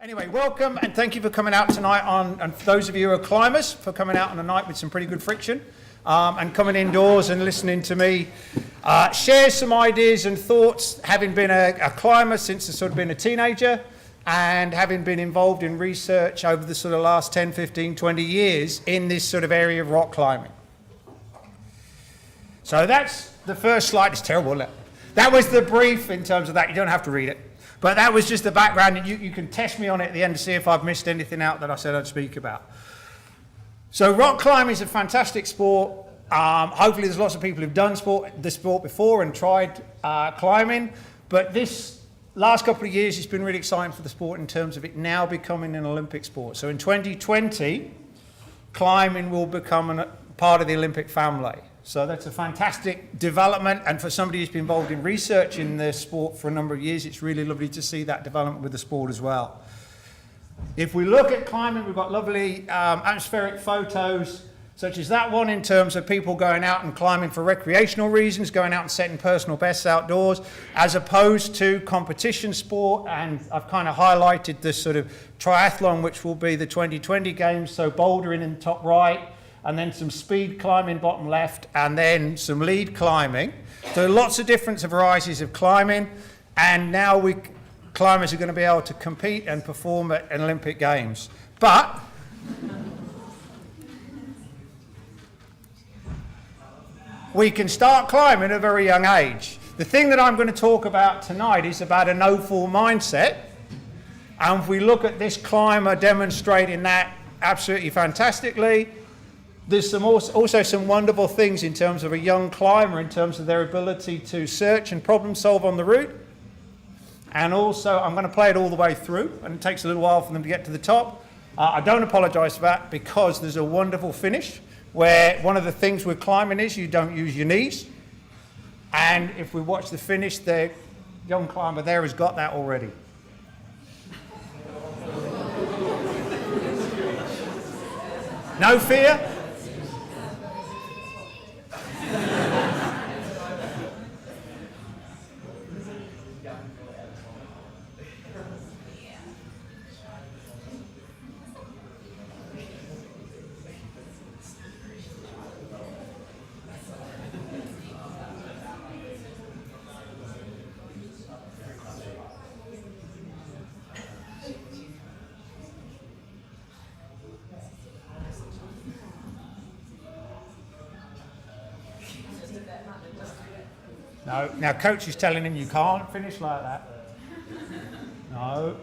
Anyway, welcome and thank you for coming out tonight and for those of you who are climbers, for coming out on a night with some pretty good friction and coming indoors and listening to me share some ideas and thoughts, having been a climber since I've sort of been a teenager and having been involved in research over the sort of last 10, 15, 20 years in this sort of area of rock climbing. So that's the first slide. It's terrible, isn't it? That was the brief in terms of that. You don't have to read it. But that was just the background, and you can test me on it at the end to see if I've missed anything out that I said I'd speak about. So rock climbing is a fantastic sport. Hopefully there's lots of people who've done this sport before and tried climbing. But this last couple of years, it's been really exciting for the sport in terms of it now becoming an Olympic sport. So in 2020, climbing will become a part of the Olympic family. So that's a fantastic development, and for somebody who's been involved in research in the sport for a number of years, it's really lovely to see that development with the sport as well. If we look at climbing, we've got lovely atmospheric photos, such as that one in terms of people going out and climbing for recreational reasons, going out and setting personal bests outdoors, as opposed to competition sport. And I've kind of highlighted this sort of triathlon, which will be the 2020 games, so bouldering in the top right, and then some speed climbing bottom left, and then some lead climbing. So lots of different varieties of climbing, and now climbers are going to be able to compete and perform at Olympic Games. But we can start climbing at a very young age. The thing that I'm going to talk about tonight is about an Opal Mindset, and if we look at this climber demonstrating that absolutely fantastically, there's also some wonderful things in terms of a young climber, in terms of their ability to search and problem solve on the route. And also, I'm going to play it all the way through, and it takes a little while for them to get to the top. I don't apologise for that, because there's a wonderful finish where one of the things with climbing is you don't use your knees. And if we watch the finish, the young climber there has got that already. No fear. No. Now, coach is telling him you can't finish like that. No.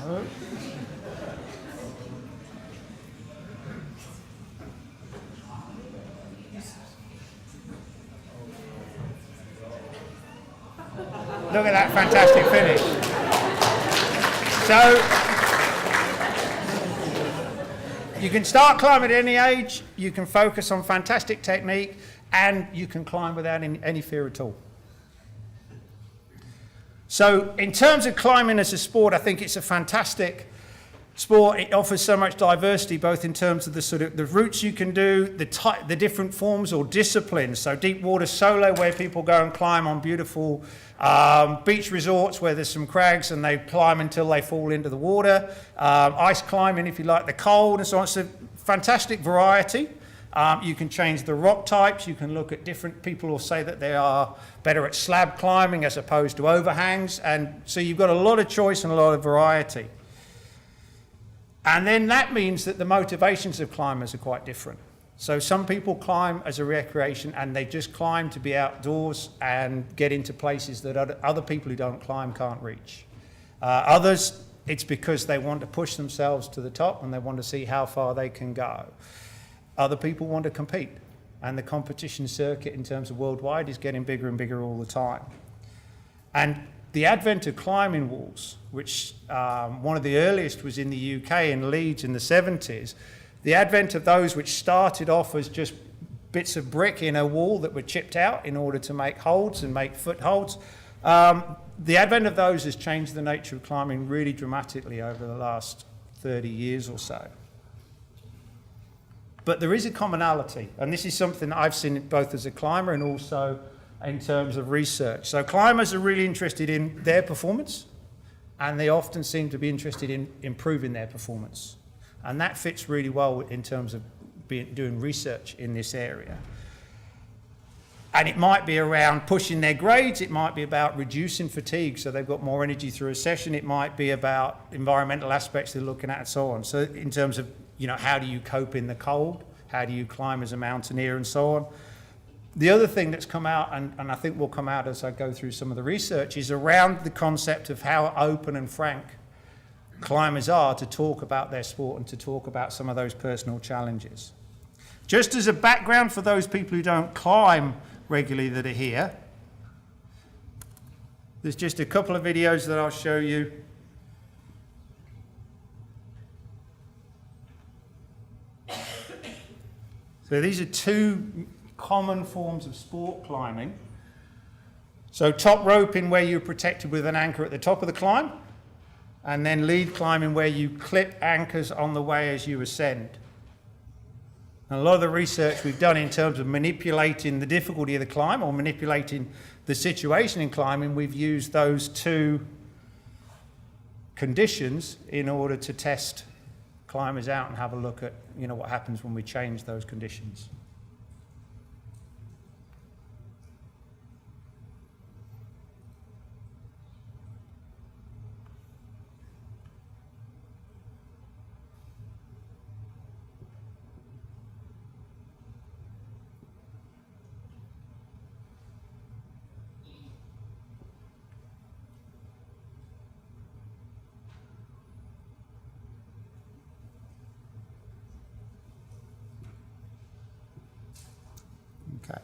No. Look at that fantastic finish. So, you can start climbing at any age, you can focus on fantastic technique, and you can climb without any fear at all. So, in terms of climbing as a sport, I think it's a fantastic sport. It offers so much diversity, both in terms of the sort of the routes you can do, the different forms or disciplines. So deep water solo, where people go and climb on beautiful beach resorts where there's some crags and they climb until they fall into the water. Ice climbing if you like the cold, and so on. It's a fantastic variety. You can change the rock types. You can look at different people who say that they are better at slab climbing as opposed to overhangs. And so you've got a lot of choice and a lot of variety. And then that means that the motivations of climbers are quite different. So some people climb as a recreation, and they just climb to be outdoors and get into places that other people who don't climb can't reach. Others, it's because they want to push themselves to the top and they want to see how far they can go. Other people want to compete, and the competition circuit in terms of worldwide is getting bigger and bigger all the time. And the advent of climbing walls, which one of the earliest was in the UK in Leeds in the 70s, the advent of those which started off as just bits of brick in a wall that were chipped out in order to make holds and make footholds, the advent of those has changed the nature of climbing really dramatically over the last 30 years or so. But there is a commonality, and this is something that I've seen both as a climber and also in terms of research. So climbers are really interested in their performance, and they often seem to be interested in improving their performance. And that fits really well in terms of doing research in this area. And it might be around pushing their grades, it might be about reducing fatigue so they've got more energy through a session, it might be about environmental aspects they're looking at and so on. So in terms of, how do you cope in the cold? How do you climb as a mountaineer and so on? The other thing that's come out, and I think will come out as I go through some of the research, is around the concept of how open and frank climbers are to talk about their sport and to talk about some of those personal challenges. Just as a background for those people who don't climb regularly that are here, there's just a couple of videos that I'll show you. So these are two common forms of sport climbing. So top roping, where you're protected with an anchor at the top of the climb, and then lead climbing where you clip anchors on the way as you ascend. And a lot of the research we've done in terms of manipulating the difficulty of the climb or manipulating the situation in climbing, we've used those two conditions in order to test climbers out and have a look at what happens when we change those conditions. Okay.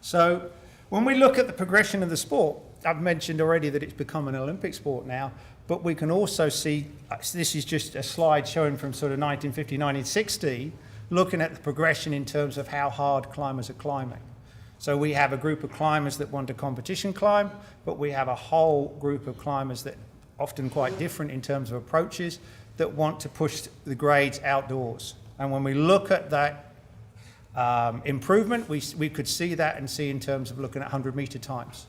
So when we look at the progression of the sport, I've mentioned already that it's become an Olympic sport now, but we can also see, this is just a slide showing from sort of 1950, 1960, looking at the progression in terms of how hard climbers are climbing. So we have a group of climbers that want to competition climb, but we have a whole group of climbers that often quite different in terms of approaches that want to push the grades outdoors. And when we look at that improvement, we could see that and see in terms of looking at 100-meter times.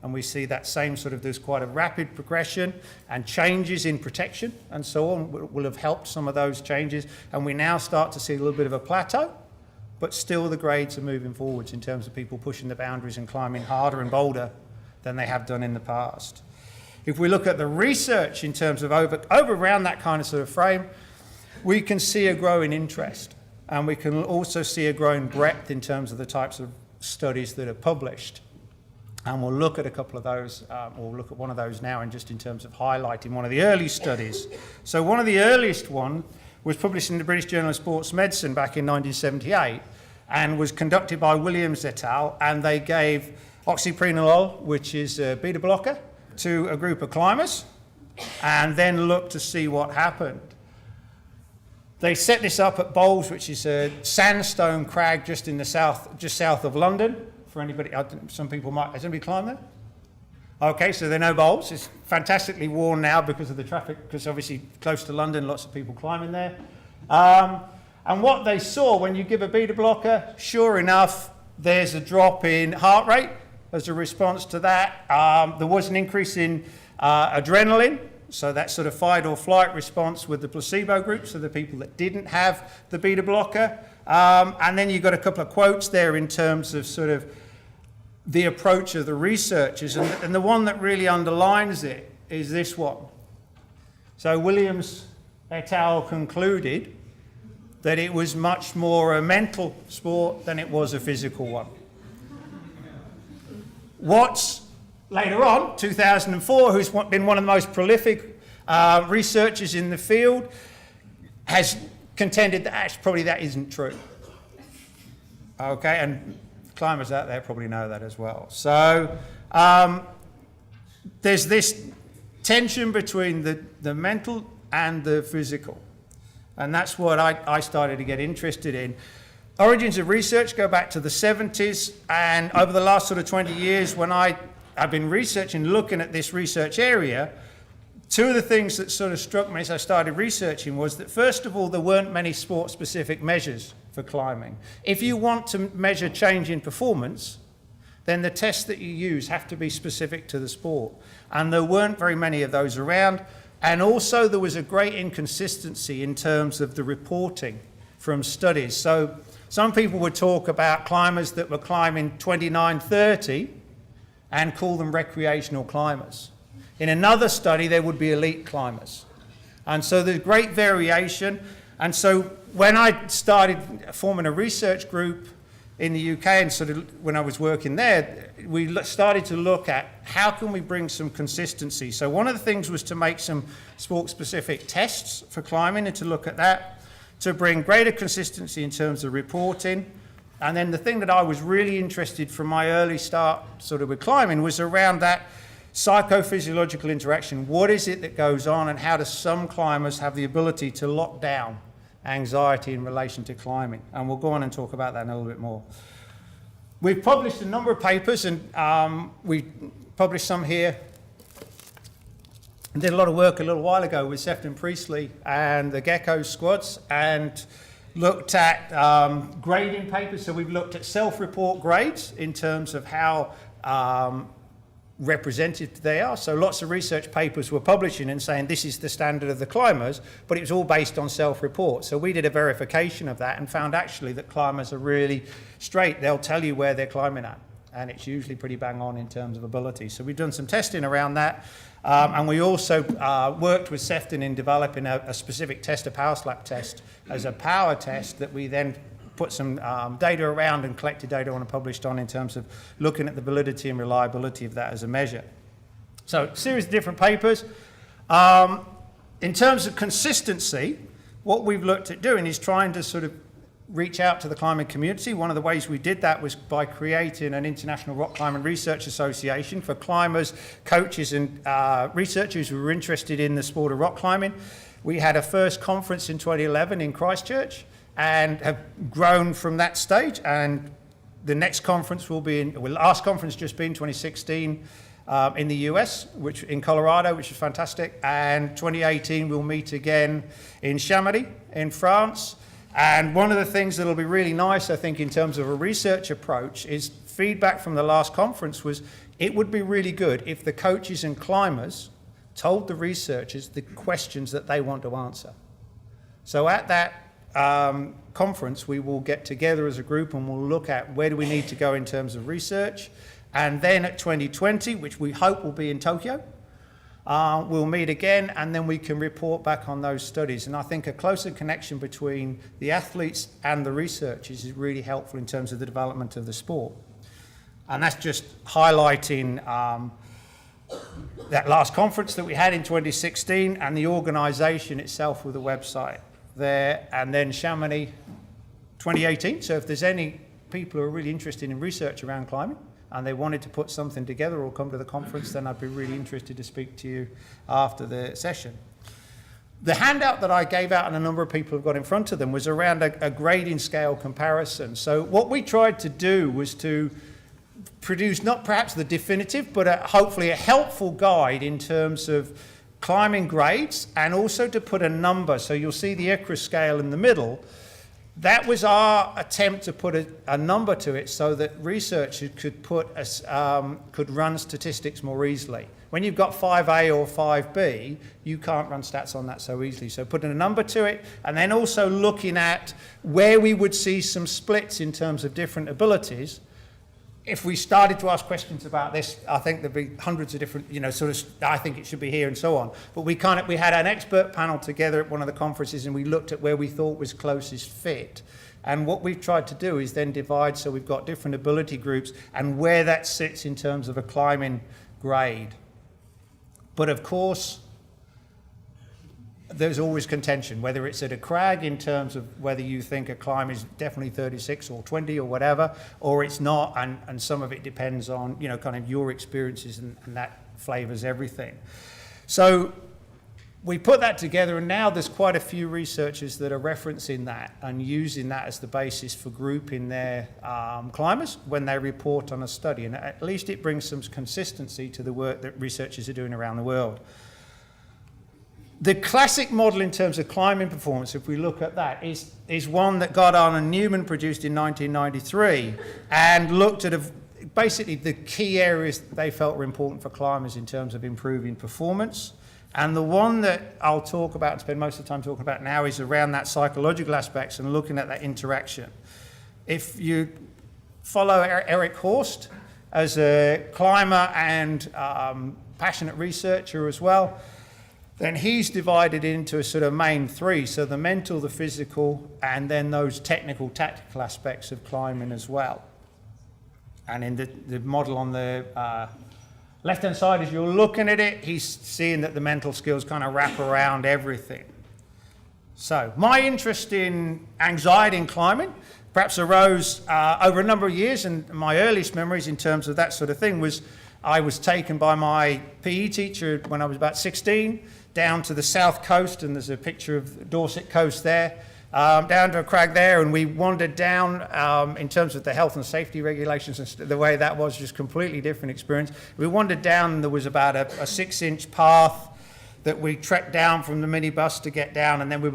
And we see that same sort of, there's quite a rapid progression and changes in protection and so on will have helped some of those changes. And we now start to see a little bit of a plateau, but still the grades are moving forwards in terms of people pushing the boundaries and climbing harder and bolder than they have done in the past. If we look at the research in terms of over around that kind of sort of frame, we can see a growing interest. And we can also see a growing breadth in terms of the types of studies that are published. And we'll look at a couple of those, we'll look at one of those now and just in terms of highlighting one of the early studies. So one of the earliest one was published in the British Journal of Sports Medicine back in 1978 and was conducted by Williams et al. And they gave oxyprenolol, which is a beta blocker, to a group of climbers and then looked to see what happened. They set this up at Bowls, which is a sandstone crag just in the south, just south of London. For anybody, some people might, has anybody climbed there? Okay, so they know Bowls. It's fantastically worn now because of the traffic, because obviously close to London, lots of people climbing there. And what they saw when you give a beta blocker, sure enough, there's a drop in heart rate as a response to that. There was an increase in adrenaline. So that sort of fight or flight response with the placebo group, so the people that didn't have the beta blocker. And then you've got a couple of quotes there in terms of sort of the approach of the researchers. And the one that really underlines it is this one. So Williams et al. Concluded that it was much more a mental sport than it was a physical one. Watts, later on, 2004, who's been one of the most prolific researchers in the field, has contended that probably that isn't true. Okay, and climbers out there probably know that as well. So there's this tension between the mental and the physical. And that's what I started to get interested in. Origins of research go back to the 70s, and over the last sort of 20 years when I've been researching, looking at this research area, two of the things that sort of struck me as I started researching was that, first of all, there weren't many sport-specific measures for climbing. If you want to measure change in performance, then the tests that you use have to be specific to the sport. And there weren't very many of those around. And also there was a great inconsistency in terms of the reporting from studies. So some people would talk about climbers that were climbing 29:30 and call them recreational climbers. In another study, there would be elite climbers. And so there's great variation. And so when I started forming a research group in the UK, and sort of when I was working there, we started to look at how can we bring some consistency. So one of the things was to make some sport-specific tests for climbing and to look at that, to bring greater consistency in terms of reporting. And then the thing that I was really interested from my early start sort of with climbing was around that psychophysiological interaction. What is it that goes on, and how do some climbers have the ability to lock down anxiety in relation to climbing? And we'll go on and talk about that in a little bit more. We've published a number of papers, and we published some here. I did a lot of work a little while ago with Sefton Priestley and the Gecko squads, and looked at grading papers. So we've looked at self-report grades in terms of how representative they are. So lots of research papers were publishing and saying this is the standard of the climbers, but it was all based on self-report. So we did a verification of that and found actually that climbers are really straight. They'll tell you where they're climbing at, and it's usually pretty bang on in terms of ability. So we've done some testing around that, and we also worked with Sefton in developing a specific test, a power slap test, as a power test that we then put some data around and collected data on and published on in terms of looking at the validity and reliability of that as a measure. So a series of different papers. In terms of consistency, what we've looked at doing is trying to sort of reach out to the climbing community. One of the ways we did that was by creating an International Rock Climbing Research Association for climbers, coaches and researchers who were interested in the sport of rock climbing. We had a first conference in 2011 in Christchurch, and have grown from that stage, and the next conference will be last conference just been 2016 in the US, which in Colorado, which is fantastic, and 2018 we'll meet again in Chamonix in France. And one of the things that'll be really nice, I think, in terms of a research approach is feedback from the last conference was it would be really good if the coaches and climbers told the researchers the questions that they want to answer. So at that conference, we will get together as a group and we'll look at where do we need to go in terms of research. And then at 2020, which we hope will be in Tokyo, we'll meet again, and then we can report back on those studies. And I think a closer connection between the athletes and the researchers is really helpful in terms of the development of the sport. And that's just highlighting that last conference that we had in 2016 and the organisation itself with the website there, and then Chamonix 2018. So if there's any people who are really interested in research around climbing and they wanted to put something together or come to the conference, then I'd be really interested to speak to you after the session. The handout that I gave out and a number of people have got in front of them was around a grading scale comparison. So what we tried to do was to produce not perhaps the definitive, but hopefully a helpful guide in terms of climbing grades, and also to put a number. So you'll see the ICRA scale in the middle. That was our attempt to put a number to it so that researchers could run statistics more easily. When you've got 5A or 5B, you can't run stats on that so easily. So putting a number to it, and then also looking at where we would see some splits in terms of different abilities. If we started to ask questions about this, I think there'd be hundreds of different, I think it should be here and so on. But we had an expert panel together at one of the conferences, and we looked at where we thought was closest fit. And what we've tried to do is then divide, so we've got different ability groups and where that sits in terms of a climbing grade. But of course, there's always contention, whether it's at a crag in terms of whether you think a climb is definitely 36 or 20 or whatever, or it's not, and some of it depends on, kind of your experiences, and that flavors everything. So we put that together, and now there's quite a few researchers that are referencing that and using that as the basis for grouping their climbers when they report on a study, and at least it brings some consistency to the work that researchers are doing around the world. The classic model in terms of climbing performance, if we look at that, is one that Goddard and Newman produced in 1993 and looked at basically the key areas that they felt were important for climbers in terms of improving performance. And the one that I'll talk about and spend most of the time talking about now is around that psychological aspects and looking at that interaction. If you follow Eric Horst as a climber and passionate researcher as well, then he's divided into a sort of main three, so the mental, the physical, and then those technical, tactical aspects of climbing as well. And in the model on the left-hand side, as you're looking at it, he's seeing that the mental skills kind of wrap around everything. So my interest in anxiety in climbing perhaps arose over a number of years, and my earliest memories in terms of that sort of thing was I was taken by my PE teacher when I was about 16 down to the south coast, and there's a picture of Dorset coast there, down to a crag there, and we wandered down in terms of the health and safety regulations and the way that was just completely different experience. We wandered down, and there was about a 6-inch path that we trekked down from the minibus to get down, and then we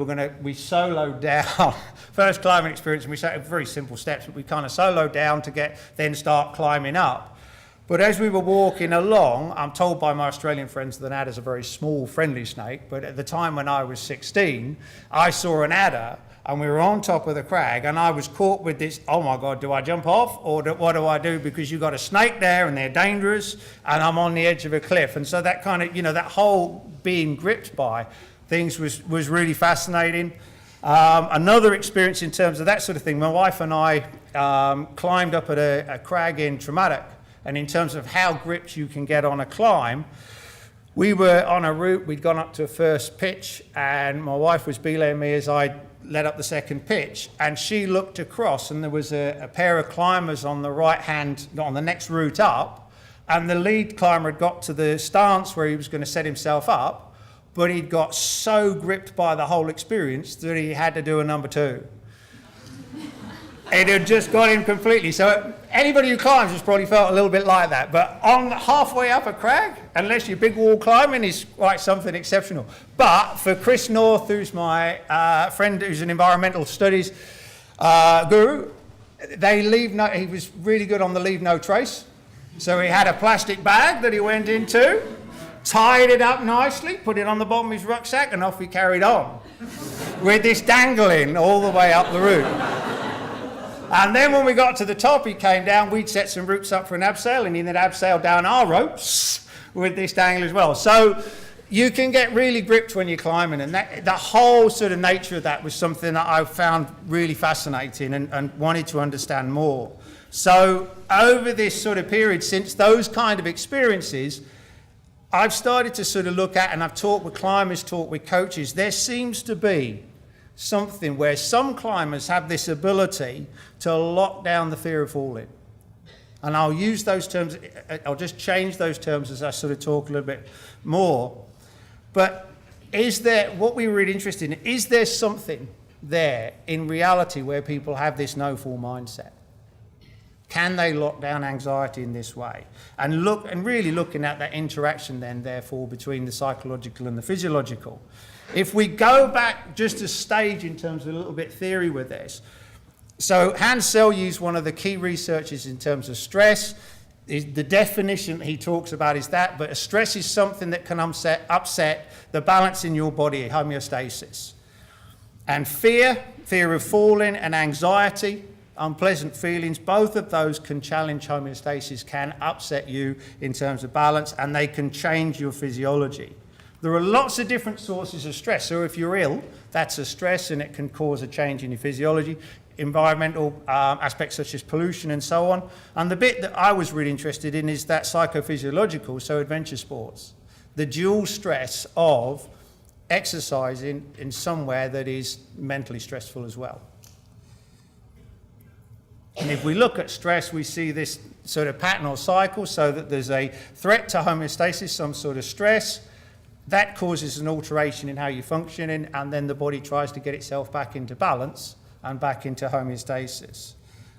soloed down. First climbing experience, and we set very simple steps, but we kind of soloed down to then start climbing up. But as we were walking along, I'm told by my Australian friends that an adder's a very small, friendly snake, but at the time when I was 16, I saw an adder, and we were on top of the crag, and I was caught with this, oh my God, do I jump off, or what do I do, because you've got a snake there, and they're dangerous, and I'm on the edge of a cliff. And so that kind of, that whole being gripped by things was really fascinating. Another experience in terms of that sort of thing, my wife and I climbed up at a crag in Traumatic, and in terms of how gripped you can get on a climb, we were on a route, we'd gone up to a first pitch, and my wife was belaying me as I led up the second pitch, and she looked across, and there was a pair of climbers on the right hand, on the next route up, and the lead climber had got to the stance where he was going to set himself up, but he'd got so gripped by the whole experience that he had to do a number two. It had just got him completely. So anybody who climbs has probably felt a little bit like that. But on halfway up a crag, unless you're big wall climbing, is quite something exceptional. But for Chris North, who's my friend, who's an environmental studies guru, he was really good on the leave no trace. So he had a plastic bag that he went into, tied it up nicely, put it on the bottom of his rucksack, and off we carried on with this dangling all the way up the route. And then when we got to the top, he came down, we'd set some ropes up for an abseil, and he then abseiled down our ropes with this dangle as well. So you can get really gripped when you're climbing, and the whole sort of nature of that was something that I found really fascinating and wanted to understand more. So over this sort of period, since those kind of experiences, I've started to sort of look at, and I've talked with climbers, talked with coaches, there seems to be something where some climbers have this ability to lock down the fear of falling. And I'll use those terms, I'll just change those terms as I sort of talk a little bit more. But what we were really interested in, is there something there in reality where people have this no-fall mindset? Can they lock down anxiety in this way? And really looking at that interaction then, therefore, between the psychological and the physiological. If we go back just a stage in terms of a little bit theory with this, so Hans Selye, one of the key researchers in terms of stress, the definition he talks about is that, but stress is something that can upset the balance in your body, homeostasis. And fear of falling, and anxiety, unpleasant feelings, both of those can challenge homeostasis, can upset you in terms of balance, and they can change your physiology. There are lots of different sources of stress. So if you're ill, that's a stress, and it can cause a change in your physiology. Environmental aspects such as pollution and so on. And the bit that I was really interested in is that psychophysiological, so adventure sports. The dual stress of exercising in somewhere that is mentally stressful as well. And if we look at stress, we see this sort of pattern or cycle, so that there's a threat to homeostasis, some sort of stress. That causes an alteration in how you're functioning, and then the body tries to get itself back into balance and back into homeostasis.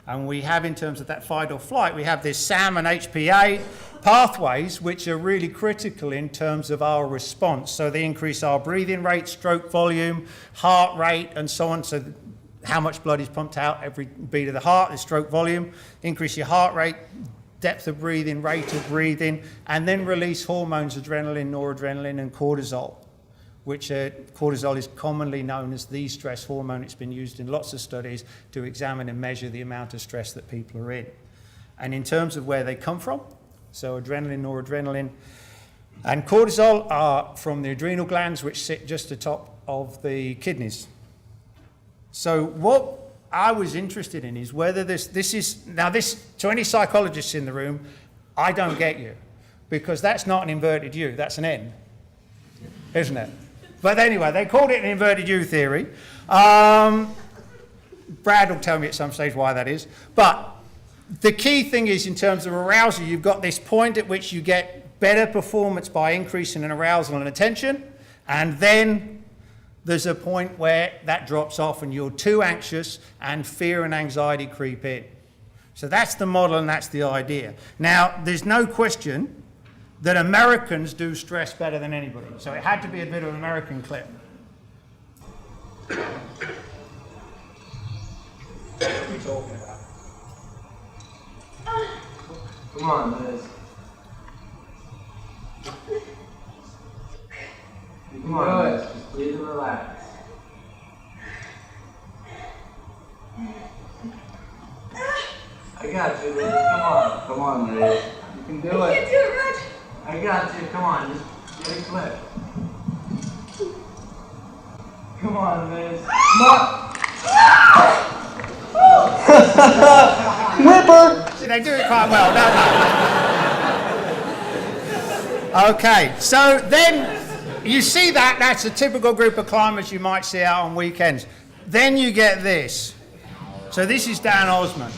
And we have, in terms of that fight or flight, we have this SAM and HPA pathways, which are really critical in terms of our response. So they increase our breathing rate, stroke volume, heart rate, and so on. So how much blood is pumped out every beat of the heart, the stroke volume, increase your heart rate, depth of breathing, rate of breathing, and then release hormones, adrenaline, noradrenaline, and cortisol, which cortisol is commonly known as the stress hormone. It's been used in lots of studies to examine and measure the amount of stress that people are in. And in terms of where they come from, so adrenaline, noradrenaline, and cortisol are from the adrenal glands, which sit just atop of the kidneys. So what I was interested in is whether this is, now this, to any psychologists in the room, I don't get you, because that's not an inverted U, that's an N, isn't it? But anyway, they called it an inverted U theory. Brad will tell me at some stage why that is. But the key thing is, in terms of arousal, you've got this point at which you get better performance by increasing in arousal and attention, and then there's a point where that drops off and you're too anxious and fear and anxiety creep in. So that's the model and that's the idea. Now, there's no question that Americans do stress better than anybody. So it had to be a bit of an American clip. What are we talking about? Come on, Liz. Come on, Liz. Just breathe and relax. I got you, Liz. Come on. Come on, Liz. You can do it. I can't do it, Raj. I got you. Come on. Just get a clip. Come on, Liz. Come on. Whipper! See, they do it quite well, don't they? Okay, so then you see that's a typical group of climbers you might see out on weekends. Then you get this. So this is Dan Osmond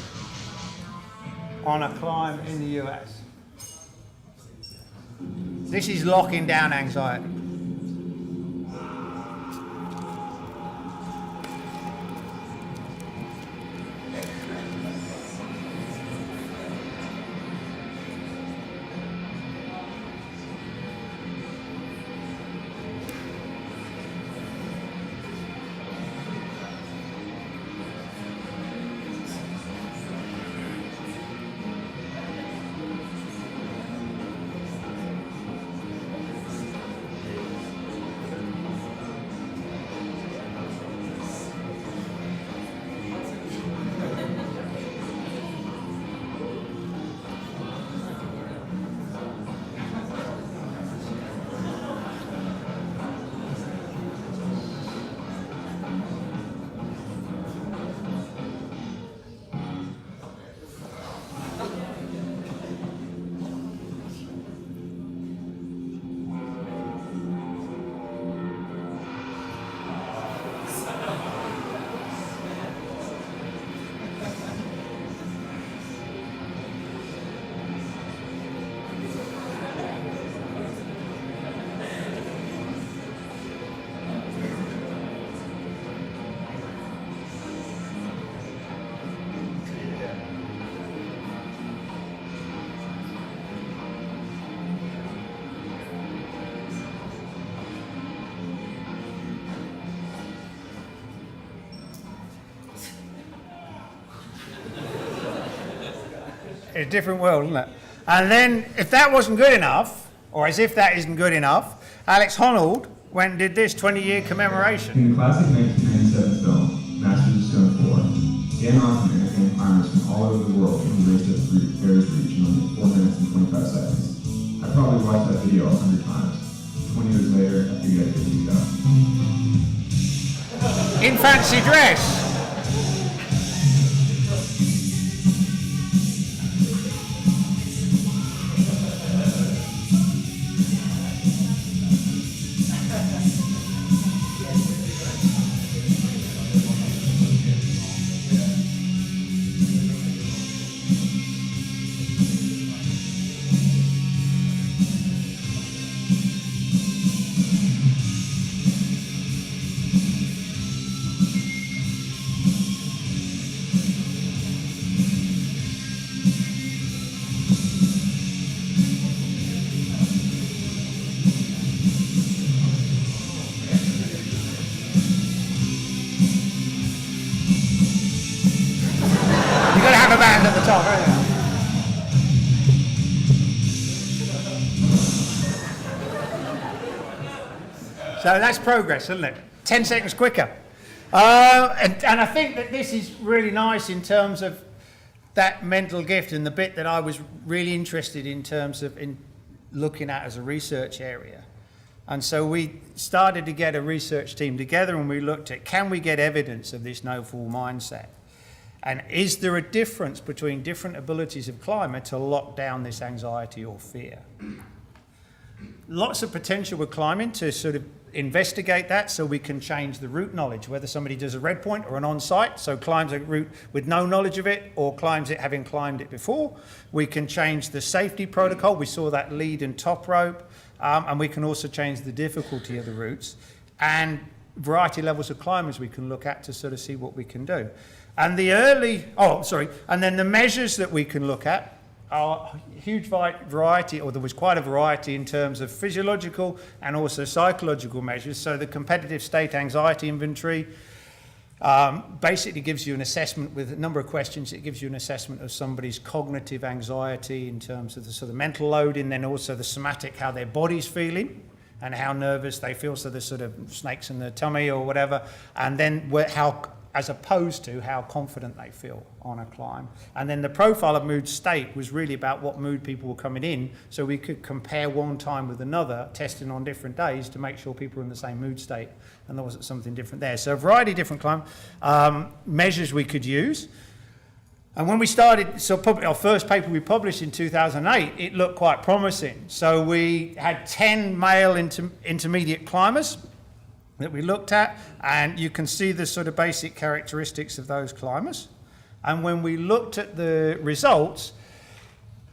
on a climb in the US. This is locking down anxiety. A different world, isn't it? And then, if that wasn't good enough, or as if that isn't good enough, Alex Honnold went and did this 20-year commemoration. In the classic 1997 film, Masters of Stone 4, Dan Osmond and climbers from all over the world who raced at the Bears Reach in only 4 minutes and 25 seconds. I probably watched that video 100 times. 20 years later, I figured I'd give it a go. In fancy dress. So that's progress, isn't it? 10 seconds quicker. And I think that this is really nice in terms of that mental gift and the bit that I was really interested in terms of in looking at as a research area. And so we started to get a research team together and we looked at, can we get evidence of this no-fall mindset? And is there a difference between different abilities of climber to lock down this anxiety or fear? Lots of potential with climbing to sort of investigate that so we can change the route knowledge, whether somebody does a red point or an on-site, so climbs a route with no knowledge of it or climbs it having climbed it before. We can change the safety protocol. We saw that lead and top rope, and we can also change the difficulty of the routes and variety levels of climbers we can look at to sort of see what we can do. And and then the measures that we can look at are a huge variety, or there was quite a variety in terms of physiological and also psychological measures. So the competitive state anxiety inventory basically gives you an assessment with a number of questions. It gives you an assessment of somebody's cognitive anxiety in terms of the sort of mental load, and then also the somatic, how their body's feeling and how nervous they feel, so the sort of snakes in the tummy or whatever, and then as opposed to how confident they feel on a climb. And then the profile of mood state was really about what mood people were coming in, so we could compare one time with another, testing on different days to make sure people were in the same mood state and there wasn't something different there. So a variety of different climb measures we could use. And when we started, our first paper we published in 2008, it looked quite promising. So we had 10 male intermediate climbers that we looked at, and you can see the sort of basic characteristics of those climbers. And when we looked at the results,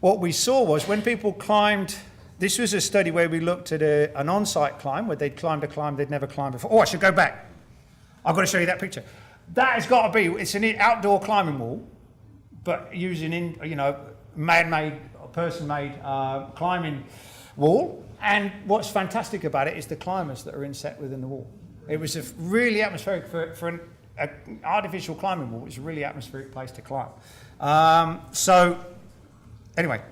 what we saw was when people climbed, this was a study where we looked at an on-site climb, where they'd climbed a climb they'd never climbed before. Oh, I should go back. I've got to show you that picture. That has got to be, it's an outdoor climbing wall, but using, man-made, person-made climbing wall. And what's fantastic about it is the climbers that are inset within the wall. It was a really atmospheric, for an artificial climbing wall, it's a really atmospheric place to climb. Anyway,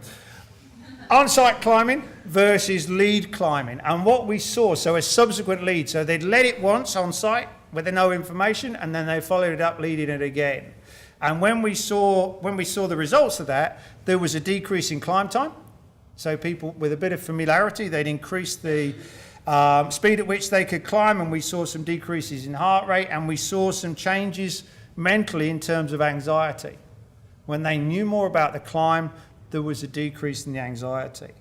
on-site climbing versus lead climbing. And what we saw, so a subsequent lead, so they'd led it once on-site with no information, and then they followed it up leading it again. And when we saw the results of that, there was a decrease in climb time. So people with a bit of familiarity, they'd increase the speed at which they could climb, and we saw some decreases in heart rate, and we saw some changes mentally in terms of anxiety. When they knew more about the climb, there was a decrease in the anxiety.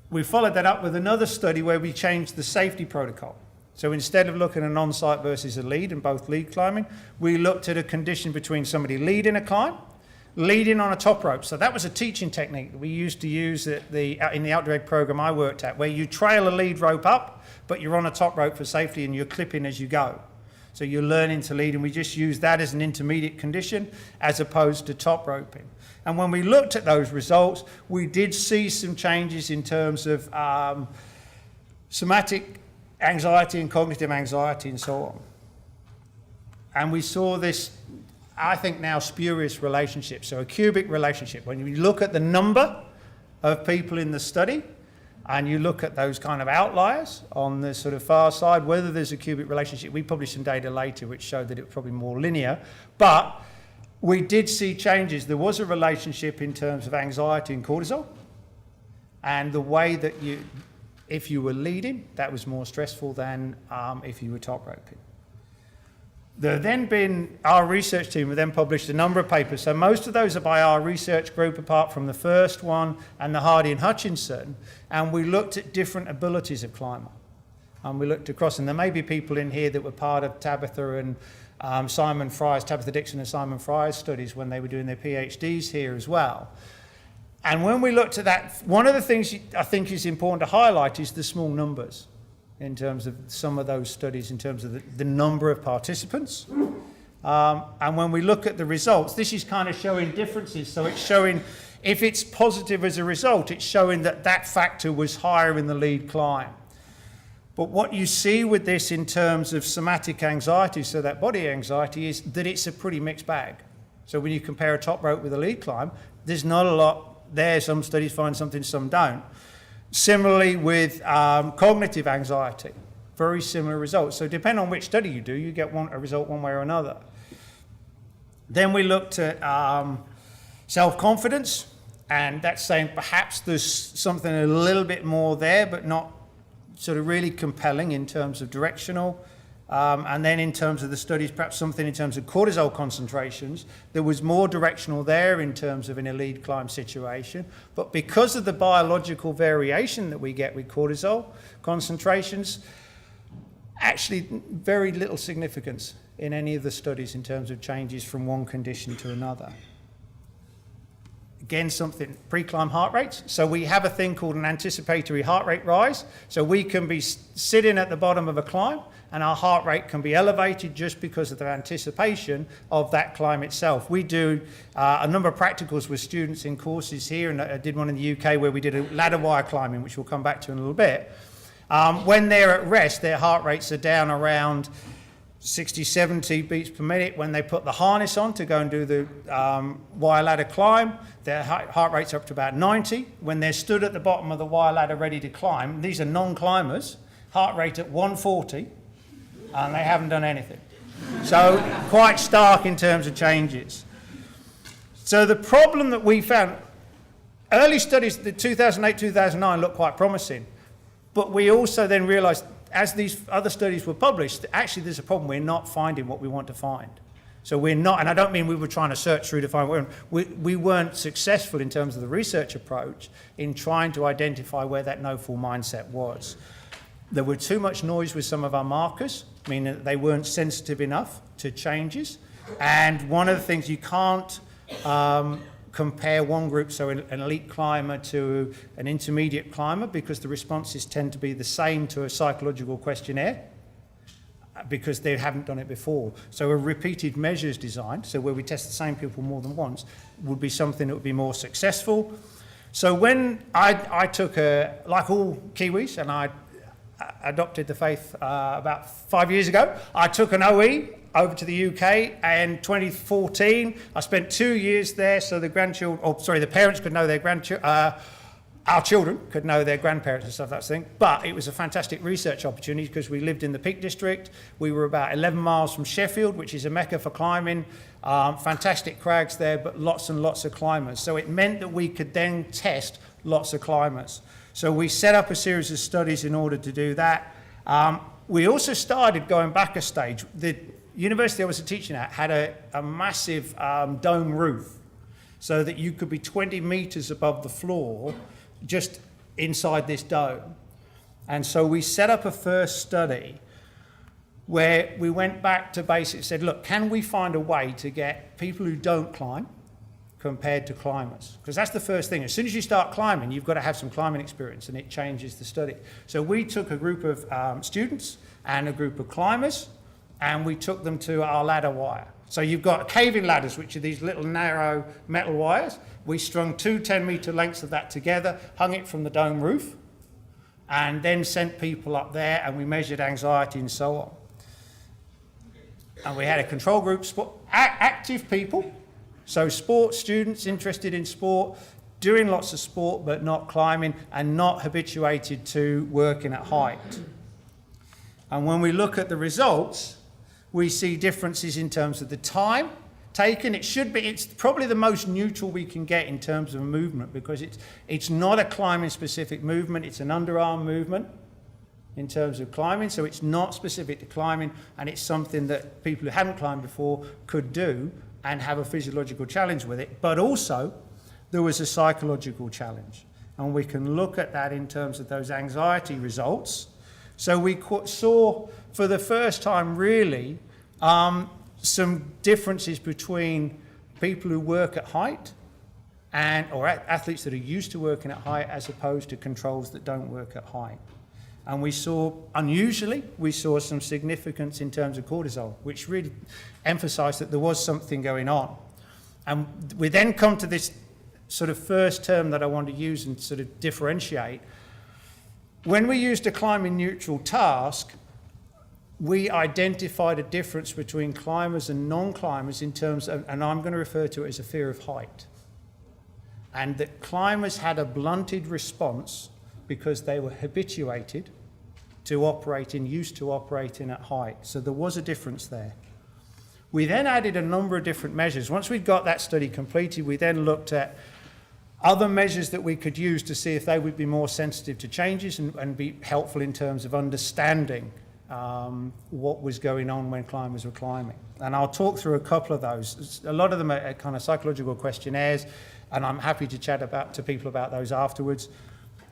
We followed that up with another study where we changed the safety protocol. So instead of looking at an on-site versus a lead and both lead climbing, we looked at a condition between somebody leading a climb, leading on a top rope. So that was a teaching technique that we used to use in the outdoor ed program I worked at, where you trail a lead rope up, but you're on a top rope for safety and you're clipping as you go. So you're learning to lead, and we just use that as an intermediate condition as opposed to top roping. And when we looked at those results, we did see some changes in terms of somatic anxiety and cognitive anxiety and so on. And we saw this, I think now, spurious relationship, so a cubic relationship. When you look at the number of people in the study and you look at those kind of outliers on the sort of far side, whether there's a cubic relationship, we published some data later which showed that it was probably more linear, but we did see changes. There was a relationship in terms of anxiety and cortisol, and the way that if you were leading, that was more stressful than if you were top roping. Our research team have then published a number of papers. So most of those are by our research group, apart from the first one and the Hardy and Hutchinson. And we looked at different abilities of climber. And we looked across, and there may be people in here that were part of Tabitha Dixon and Simon Fry's studies when they were doing their PhDs here as well. And when we looked at that, one of the things I think is important to highlight is the small numbers in terms of some of those studies, in terms of the number of participants. And when we look at the results, this is kind of showing differences. So it's showing, if it's positive as a result, it's showing that that factor was higher in the lead climb. But what you see with this in terms of somatic anxiety, so that body anxiety, is that it's a pretty mixed bag. So when you compare a top rope with a lead climb, there's not a lot there. Some studies find something, some don't. Similarly with cognitive anxiety. very similar results. So depending on which study you do, you get a result one way or another. Then we looked at self-confidence, and that's saying perhaps there's something a little bit more there, but not sort of really compelling in terms of directional. And then in terms of the studies, perhaps something in terms of cortisol concentrations, there was more directional there in terms of in a lead climb situation. But because of the biological variation that we get with cortisol concentrations, actually very little significance in any of the studies in terms of changes from one condition to another. Again, something, pre-climb heart rates. So we have a thing called an anticipatory heart rate rise. So we can be sitting at the bottom of a climb and our heart rate can be elevated just because of the anticipation of that climb itself. We do a number of practicals with students in courses here, and I did one in the UK where we did a ladder wire climbing, which we'll come back to in a little bit. When they're at rest, their heart rates are down around 60, 70 beats per minute. When they put the harness on to go and do the wire ladder climb, their heart rate's up to about 90. When they're stood at the bottom of the wire ladder ready to climb, these are non-climbers, heart rate at 140, and they haven't done anything. So quite stark in terms of changes. So the problem that we found, early studies, the 2008, 2009 looked quite promising, but we also then realized as these other studies were published, actually there's a problem. We're not finding what we want to find. So we're not, and I don't mean we were trying to search through to find what we weren't successful in terms of the research approach in trying to identify where that no-fall mindset was. There were too much noise with some of our markers, meaning that they weren't sensitive enough to changes. And one of the things, you can't compare one group, so an elite climber to an intermediate climber, because the responses tend to be the same to a psychological questionnaire because they haven't done it before. So a repeated measures design, so where we test the same people more than once, would be something that would be more successful. So when I took like all Kiwis, and I adopted the faith about 5 years ago, I took an OE over to the UK, and 2014, I spent 2 years there, so the parents could know their grandchildren, our children could know their grandparents and stuff, that thing. But it was a fantastic research opportunity because we lived in the Peak District. We were about 11 miles from Sheffield, which is a mecca for climbing. Fantastic crags there, but lots and lots of climbers. So it meant that we could then test lots of climbers. So we set up a series of studies in order to do that. We also started going back a stage. The university I was teaching at had a massive dome roof, so that you could be 20 meters above the floor just inside this dome. And so we set up a first study where we went back to basics, said, look, can we find a way to get people who don't climb compared to climbers? Because that's the first thing. As soon as you start climbing, you've got to have some climbing experience, and it changes the study. So we took a group of students and a group of climbers, and we took them to our ladder wire. So you've got caving ladders, which are these little narrow metal wires. We strung 2 10-meter lengths of that together, hung it from the dome roof, and then sent people up there, and we measured anxiety and so on. And we had a control group, active people, so sports students interested in sport, doing lots of sport but not climbing, and not habituated to working at height. And when we look at the results, we see differences in terms of the time taken. It's probably the most neutral we can get in terms of movement, because it's not a climbing specific movement, it's an underarm movement in terms of climbing, so it's not specific to climbing, and it's something that people who haven't climbed before could do and have a physiological challenge with it. But also there was a psychological challenge, and we can look at that in terms of those anxiety results. So we saw for the first time really some differences between people who work at height or athletes that are used to working at height as opposed to controls that don't work at height. And we saw some significance in terms of cortisol, which really emphasized that there was something going on. And we then come to this sort of first term that I want to use and sort of differentiate. When we used a climbing neutral task, we identified a difference between climbers and non-climbers in terms of, and I'm going to refer to it as a fear of height. And that climbers had a blunted response because they were habituated to operating, used to operating at height. So there was a difference there. We then added a number of different measures. Once we'd got that study completed, we then looked at other measures that we could use to see if they would be more sensitive to changes and be helpful in terms of understanding what was going on when climbers were climbing. And I'll talk through a couple of those. A lot of them are kind of psychological questionnaires, and I'm happy to chat to people about those afterwards.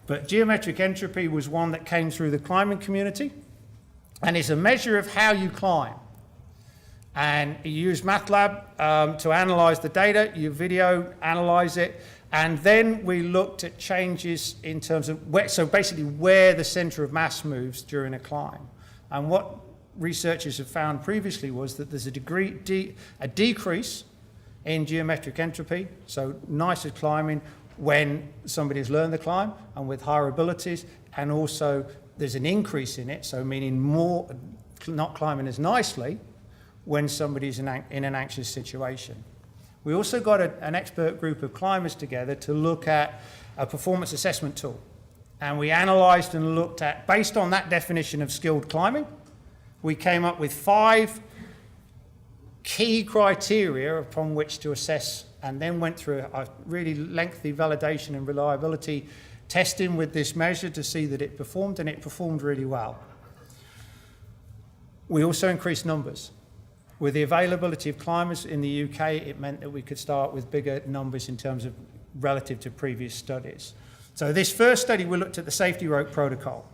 But geometric entropy was one that came through the climbing community, and it's a measure of how you climb. And you use MATLAB to analyze the data, you video analyze it, and then we looked at changes in terms of where the center of mass moves during a climb. And what researchers have found previously was that there's a decrease in geometric entropy, so nicer climbing when somebody has learned the climb and with higher abilities, and also there's an increase in it, so meaning more not climbing as nicely when somebody's in an anxious situation. We also got an expert group of climbers together to look at a performance assessment tool. And we analysed and looked at, based on that definition of skilled climbing, we came up with 5 key criteria upon which to assess, and then went through a really lengthy validation and reliability testing with this measure to see that it performed, and it performed really well. We also increased numbers. With the availability of climbers in the UK, it meant that we could start with bigger numbers in terms of relative to previous studies. So this first study, we looked at the safety rope protocol,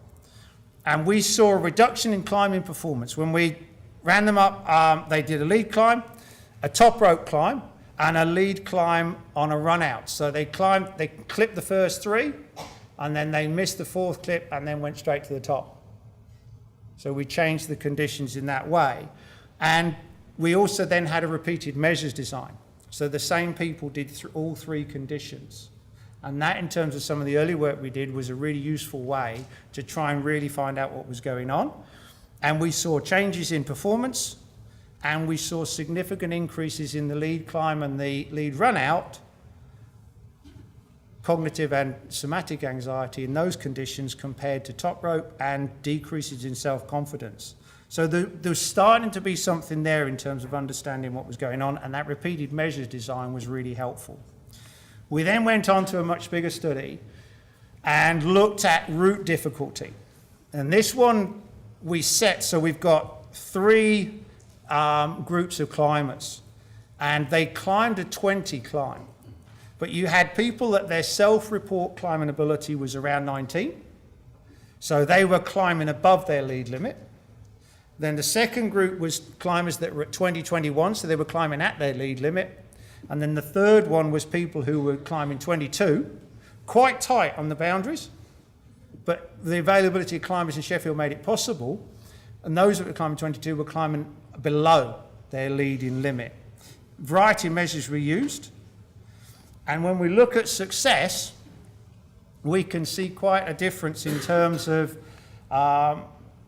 and we saw a reduction in climbing performance. When we ran them up, they did a lead climb, a top rope climb, and a lead climb on a run out. So they clipped the first 3, and then they missed the 4th clip and then went straight to the top. So we changed the conditions in that way. And we also then had a repeated measures design. So the same people did all 3 conditions. And that, in terms of some of the early work we did, was a really useful way to try and really find out what was going on. And we saw changes in performance, and we saw significant increases in the lead climb and the lead run out, cognitive and somatic anxiety in those conditions compared to top rope, and decreases in self-confidence. So there's starting to be something there in terms of understanding what was going on, and that repeated measures design was really helpful. We then went on to a much bigger study and looked at route difficulty. And this one we set, so we've got 3 groups of climbers, and they climbed a 20 climb. But you had people that their self-report climbing ability was around 19, so they were climbing above their lead limit. Then the second group was climbers that were at 20-21, so they were climbing at their lead limit. And then the third one was people who were climbing 22, quite tight on the boundaries, but the availability of climbers in Sheffield made it possible. And those that were climbing 22 were climbing below their leading limit. Variety of measures were used. And when we look at success, we can see quite a difference in terms of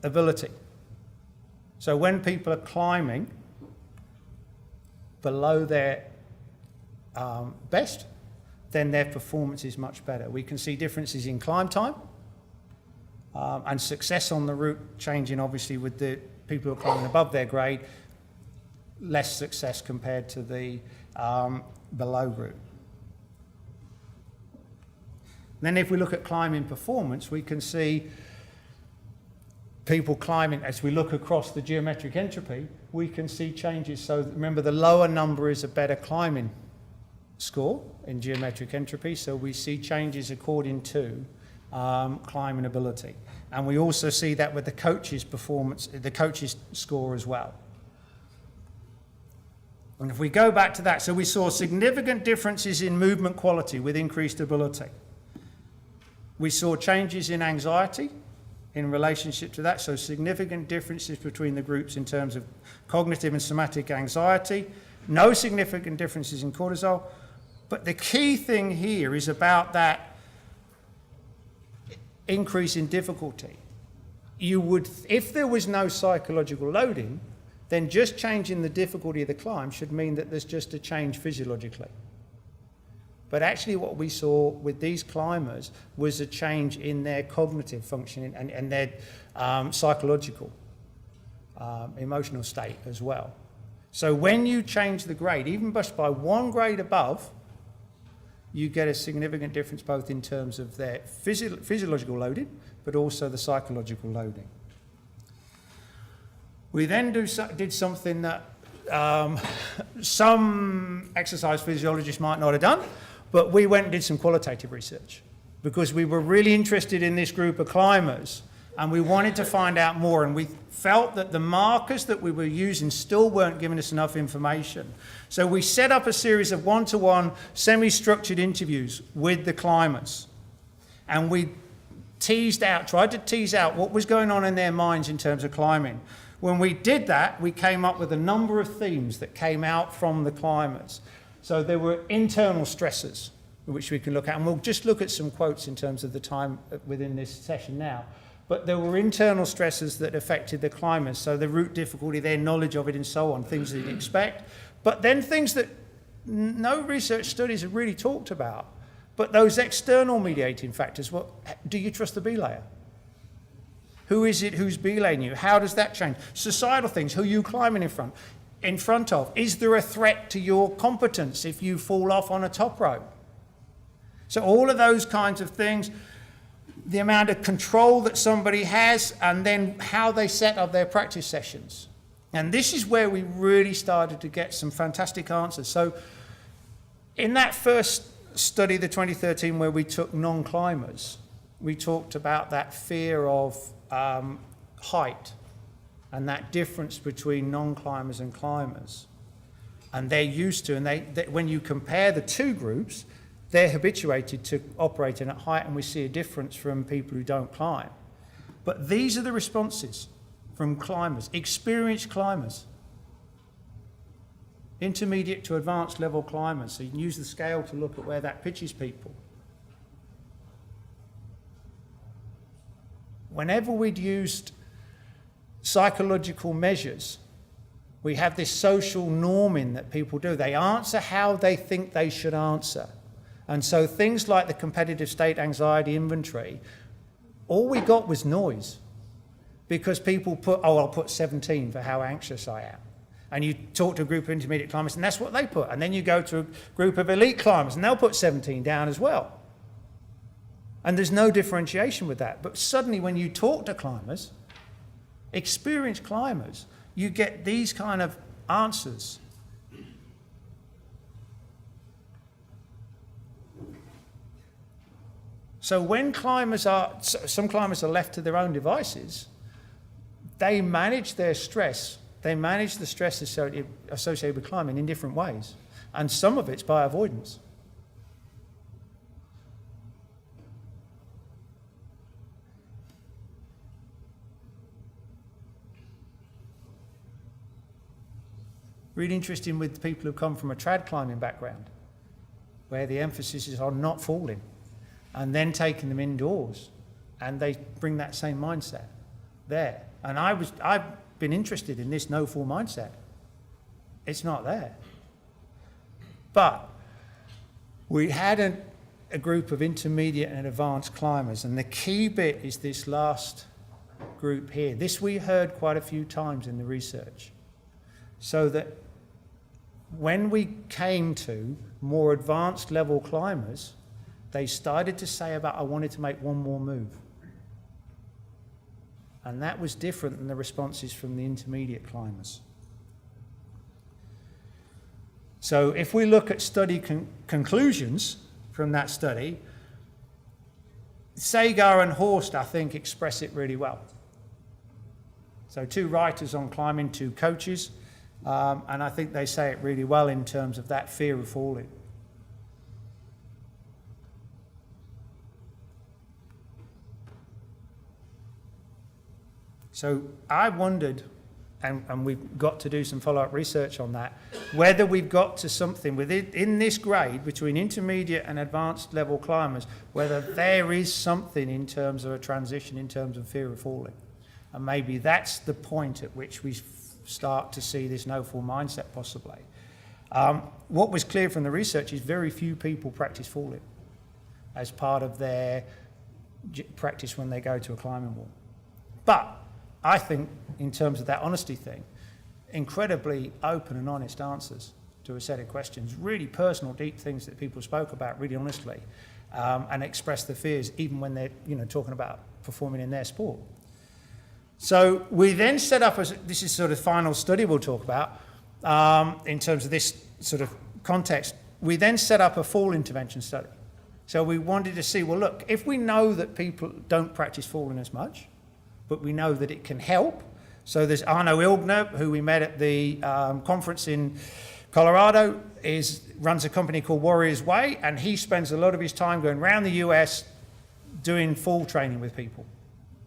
ability. So when people are climbing below their best, then their performance is much better. We can see differences in climb time and success on the route changing, obviously, with the people who are climbing above their grade, less success compared to the below route. Then if we look at climbing performance, we can see people climbing, as we look across the geometric entropy, we can see changes. So remember, the lower number is a better climbing score in geometric entropy, so we see changes according to climbing ability. And we also see that with the coach's performance, the coach's score as well. And if we go back to that, so we saw significant differences in movement quality with increased ability. We saw changes in anxiety in relationship to that, so significant differences between the groups in terms of cognitive and somatic anxiety, no significant differences in cortisol. But the key thing here is about that increase in difficulty. You would, if there was no psychological loading, then just changing the difficulty of the climb should mean that there's just a change physiologically. But actually what we saw with these climbers was a change in their cognitive functioning and their psychological, emotional state as well. So when you change the grade, even just by 1 grade above, you get a significant difference both in terms of their physiological loading, but also the psychological loading. We then did something that some exercise physiologists might not have done, but we went and did some qualitative research because we were really interested in this group of climbers and we wanted to find out more, and we felt that the markers that we were using still weren't giving us enough information. So we set up a series of one-to-one semi-structured interviews with the climbers, and we tried to tease out what was going on in their minds in terms of climbing. When we did that, we came up with a number of themes that came out from the climbers. So there were internal stressors, which we can look at, and we'll just look at some quotes in terms of the time within this session now. But there were internal stressors that affected the climbers, so the route difficulty, their knowledge of it and so on, things that you'd expect. But then things that no research studies have really talked about. But those external mediating factors, well, do you trust the belayer? Who is it who's belaying you? How does that change? Societal things, who are you climbing in front of? Is there a threat to your competence if you fall off on a top rope? So all of those kinds of things, the amount of control that somebody has, and then how they set up their practice sessions. And this is where we really started to get some fantastic answers. So in that first study, the 2013, where we took non-climbers, we talked about that fear of height and that difference between non-climbers and climbers. And they're used to, and they, when you compare the two groups, they're habituated to operating at height, and we see a difference from people who don't climb. But these are the responses from climbers, experienced climbers, intermediate to advanced level climbers. So you can use the scale to look at where that pitches people. Whenever we'd used psychological measures, we have this social norming that people do. They answer how they think they should answer. And so things like the competitive state anxiety inventory, all we got was noise. Because people put, oh, I'll put 17 for how anxious I am. And you talk to a group of intermediate climbers, and that's what they put. And then you go to a group of elite climbers, and they'll put 17 down as well. And there's no differentiation with that. But suddenly when you talk to climbers, experienced climbers, you get these kind of answers. So when some climbers are left to their own devices, they manage their stress. They manage the stress associated with climbing in different ways. And some of it's by avoidance. Really interesting with people who come from a trad climbing background, where the emphasis is on not falling, and then taking them indoors, and they bring that same mindset there. And I've been interested in this no-fall mindset. It's not there. But we had a group of intermediate and advanced climbers, and the key bit is this last group here. This we heard quite a few times in the research. So that when we came to more advanced level climbers, they started to say about, I wanted to make one more move. And that was different than the responses from the intermediate climbers. So if we look at study conclusions from that study, Sagar and Horst, I think, express it really well. So 2 writers on climbing, 2 coaches, and I think they say it really well in terms of that fear of falling. So I wondered, and we've got to do some follow-up research on that, whether we've got to something in this grade between intermediate and advanced level climbers, whether there is something in terms of a transition in terms of fear of falling. And maybe that's the point at which we start to see this no-fall mindset possibly. What was clear from the research is very few people practice falling as part of their practice when they go to a climbing wall. But I think in terms of that honesty thing, incredibly open and honest answers to a set of questions, really personal, deep things that people spoke about really honestly, and expressed their fears even when they're talking about performing in their sport. So we then set up, this is sort of final study we'll talk about, in terms of this sort of context, we then set up a fall intervention study. So we wanted to see, well, look, if we know that people don't practice falling as much, but we know that it can help. So there's Arno Ilgner, who we met at the conference in Colorado, runs a company called Warriors Way, and he spends a lot of his time going around the US doing fall training with people.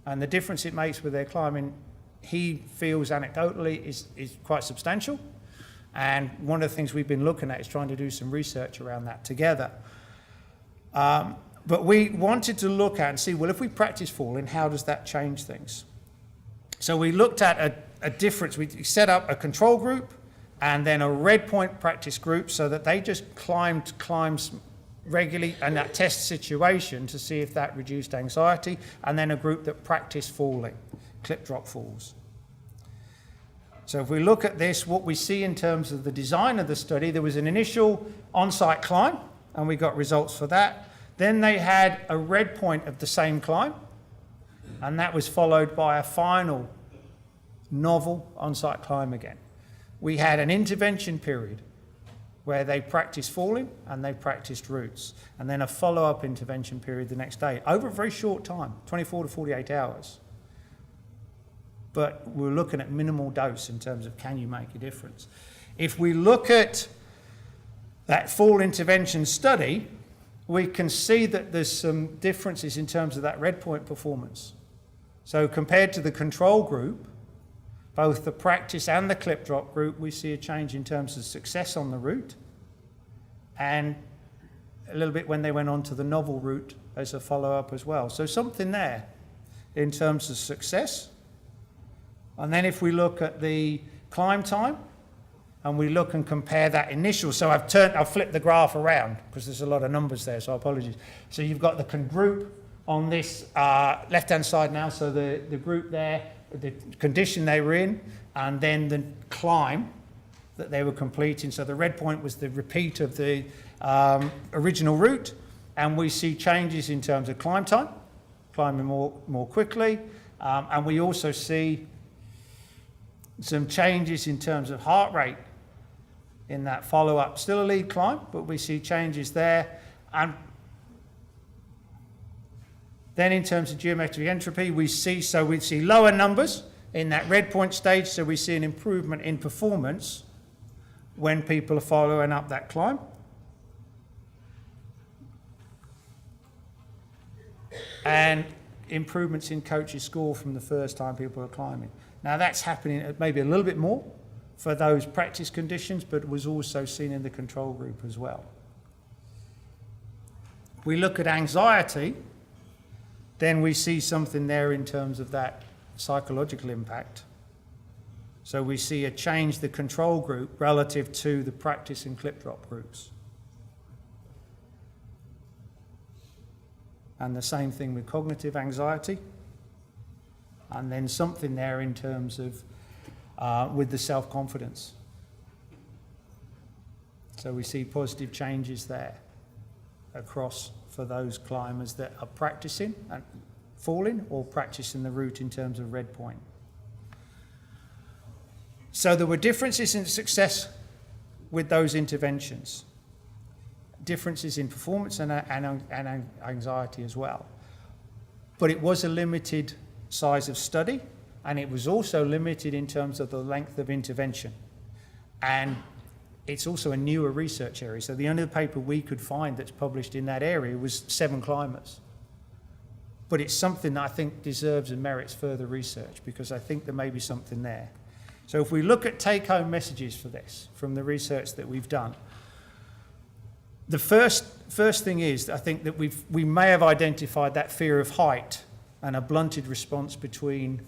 And the difference it makes with their climbing, he feels anecdotally, is quite substantial. And one of the things we've been looking at is trying to do some research around that together. But we wanted to look at and see, well, if we practice falling, how does that change things? So we looked at a difference. We set up a control group and then a red point practice group so that they just climbs regularly in that test situation to see if that reduced anxiety, and then a group that practiced falling, clip drop falls. So if we look at this, what we see in terms of the design of the study, there was an initial on-site climb, and we got results for that. Then they had a red point of the same climb, and that was followed by a final novel on-site climb again. We had an intervention period where they practiced falling and they practiced routes, and then a follow-up intervention period the next day over a very short time, 24 to 48 hours. But we're looking at minimal dose in terms of can you make a difference. If we look at that fall intervention study, we can see that there's some differences in terms of that red point performance. So compared to the control group, both the practice and the clip drop group, we see a change in terms of success on the route, and a little bit when they went on to the novel route as a follow-up as well. So something there in terms of success. And then if we look at the climb time, and we look and compare that initial, so I've flipped the graph around because there's a lot of numbers there, so apologies. So you've got the group on this left-hand side now, so the group there, the condition they were in, and then the climb that they were completing. So the red point was the repeat of the original route, and we see changes in terms of climb time, climbing more quickly, and we also see some changes in terms of heart rate in that follow-up. Still a lead climb, but we see changes there. And then in terms of geometric entropy, we see lower numbers in that red point stage, so we see an improvement in performance when people are following up that climb. And improvements in coach's score from the first time people are climbing. Now that's happening maybe a little bit more for those practice conditions, but it was also seen in the control group as well. We look at anxiety, then we see something there in terms of that psychological impact. So we see a change the control group relative to the practice and clip drop groups. And the same thing with cognitive anxiety. And then something there in terms of with the self-confidence. So we see positive changes there across for those climbers that are practicing and falling or practicing the route in terms of red point. So there were differences in success with those interventions, differences in performance and anxiety as well. But it was a limited size of study, and it was also limited in terms of the length of intervention. And it's also a newer research area. So the only paper we could find that's published in that area was 7 climbers. But it's something that I think deserves and merits further research, because I think there may be something there. So if we look at take-home messages for this from the research that we've done, the first thing is, I think that we may have identified that fear of height and a blunted response between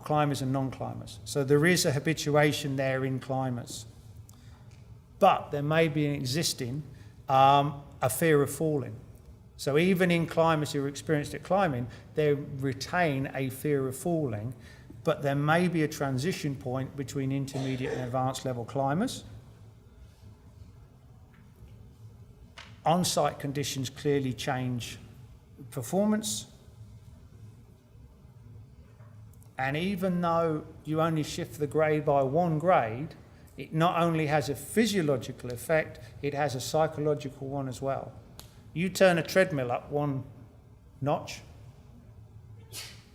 climbers and non-climbers. So there is a habituation there in climbers. but there may be an existing a fear of falling. So even in climbers who are experienced at climbing, they retain a fear of falling, but there may be a transition point between intermediate and advanced level climbers. On-site conditions clearly change performance. And even though you only shift the grade by 1 grade, it not only has a physiological effect, it has a psychological one as well. You turn a treadmill up 1 notch,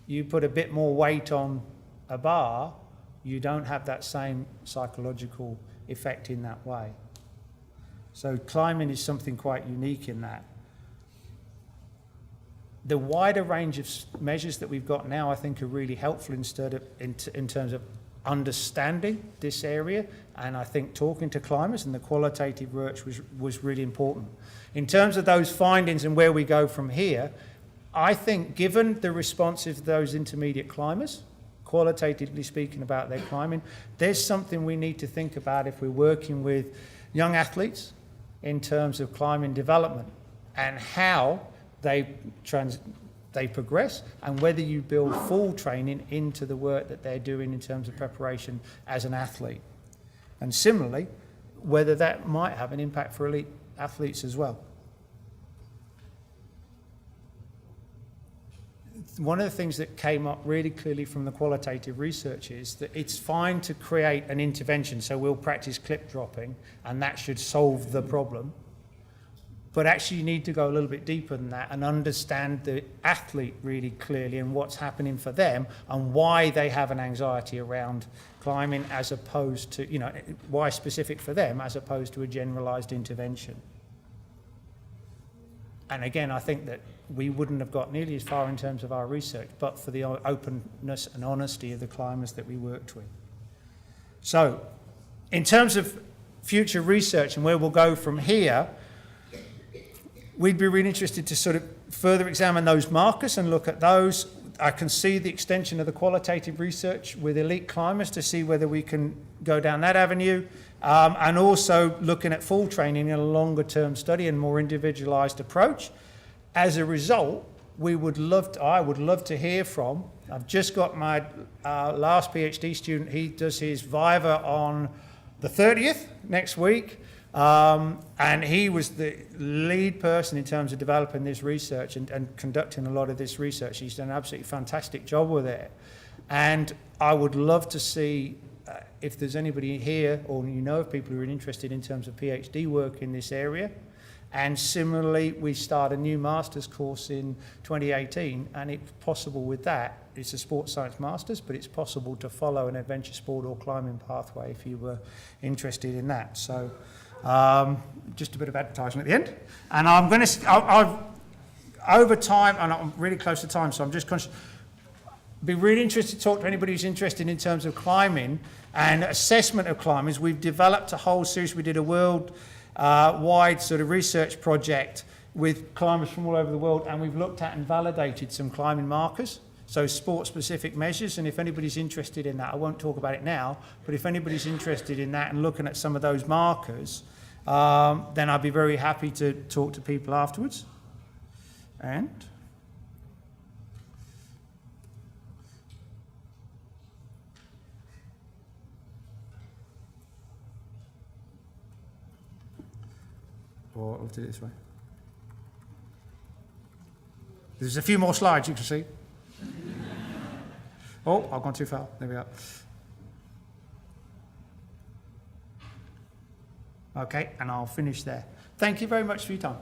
you put a bit more weight on a bar, you don't have that same psychological effect in that way. So climbing is something quite unique in that. The wider range of measures that we've got now, I think, are really helpful in terms of understanding this area, and I think talking to climbers and the qualitative research was really important. In terms of those findings and where we go from here, I think given the responses of those intermediate climbers, qualitatively speaking about their climbing, there's something we need to think about if we're working with young athletes in terms of climbing development and how they progress, and whether you build full training into the work that they're doing in terms of preparation as an athlete. And similarly, whether that might have an impact for elite athletes as well. One of the things that came up really clearly from the qualitative research is that it's fine to create an intervention, so we'll practice clip dropping, and that should solve the problem. But actually you need to go a little bit deeper than that and understand the athlete really clearly and what's happening for them and why they have an anxiety around climbing, as opposed to, you know, why specific for them as opposed to a generalized intervention. And again, I think that we wouldn't have got nearly as far in terms of our research, but for the openness and honesty of the climbers that we worked with. So in terms of future research and where we'll go from here, we'd be really interested to sort of further examine those markers and look at those. I can see the extension of the qualitative research with elite climbers to see whether we can go down that avenue, and also looking at full training in a longer term study and more individualized approach. As a result, I would love to hear from, I've just got my last PhD student, he does his Viva on the 30th next week. And he was the lead person in terms of developing this research and conducting a lot of this research. He's done an absolutely fantastic job with it. And I would love to see if there's anybody here or you know of people who are interested in terms of PhD work in this area. And similarly, we start a new master's course in 2018, and it's possible with that, it's a sports science master's, but it's possible to follow an adventure sport or climbing pathway if you were interested in that. So just a bit of advertising at the end. And I'm going to, over time, and I'm really close to time, so I'm just conscious, be really interested to talk to anybody who's interested in terms of climbing and assessment of climbers. We've developed a whole series. We did a world-wide sort of research project with climbers from all over the world, and we've looked at and validated some climbing markers, so sport-specific measures. And if anybody's interested in that, I won't talk about it now, but if anybody's interested in that and looking at some of those markers, then I'd be very happy to talk to people afterwards. And or I'll do it this way. There's a few more slides you can see. Oh, I've gone too far. There we go. Okay, and I'll finish there. Thank you very much for your time.